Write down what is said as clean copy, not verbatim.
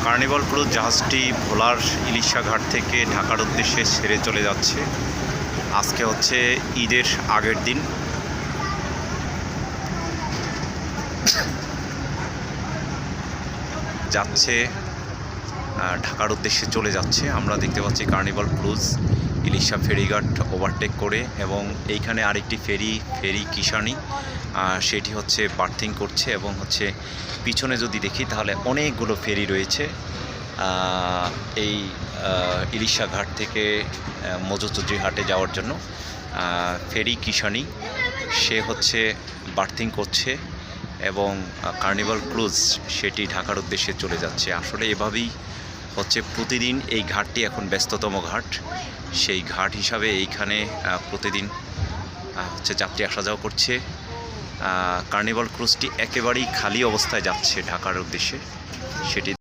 Carnival cruise জাহাজটি ভোলার ইলিশা ঘাট থেকে ঢাকার উদ্দেশ্যে ছেড়ে চলে যাচ্ছে। আজকে হচ্ছে ঈদের আগের দিন। যাচ্ছে ঢাকার উদ্দেশ্যে চলে যাচ্ছে। আমরা দেখতে পাচ্ছি কার্নিভাল ক্রুজ ইলিশা ফেরিঘাট ওভারটেক করে, এবং এইখানে আরেকটি ফেরি কিষানি সেটি হচ্ছে বার্থিং করছে, এবং হচ্ছে পিছনে যদি দেখি তাহলে অনেকগুলো ফেরি রয়েছে এই ইলিশা ঘাট থেকে মজুচুদ্রি ঘাটে যাওয়ার জন্য। ফেরি কিষানি সে হচ্ছে বার্থিং করছে, এবং কার্নিভাল ক্রুজ সেটি ঢাকার উদ্দেশ্যে চলে যাচ্ছে। আসলে এভাবেই হচ্ছে প্রতিদিন এই ঘাটটি এখন ব্যস্ততম ঘাট। সেই ঘাট হিসাবে এইখানে প্রতিদিন হচ্ছে যাত্রী আসা যাওয়া করছে। কার্নিভাল ক্রুজটি একেবারেই খালি অবস্থায় যাচ্ছে ঢাকার উদ্দেশ্যে, সেটি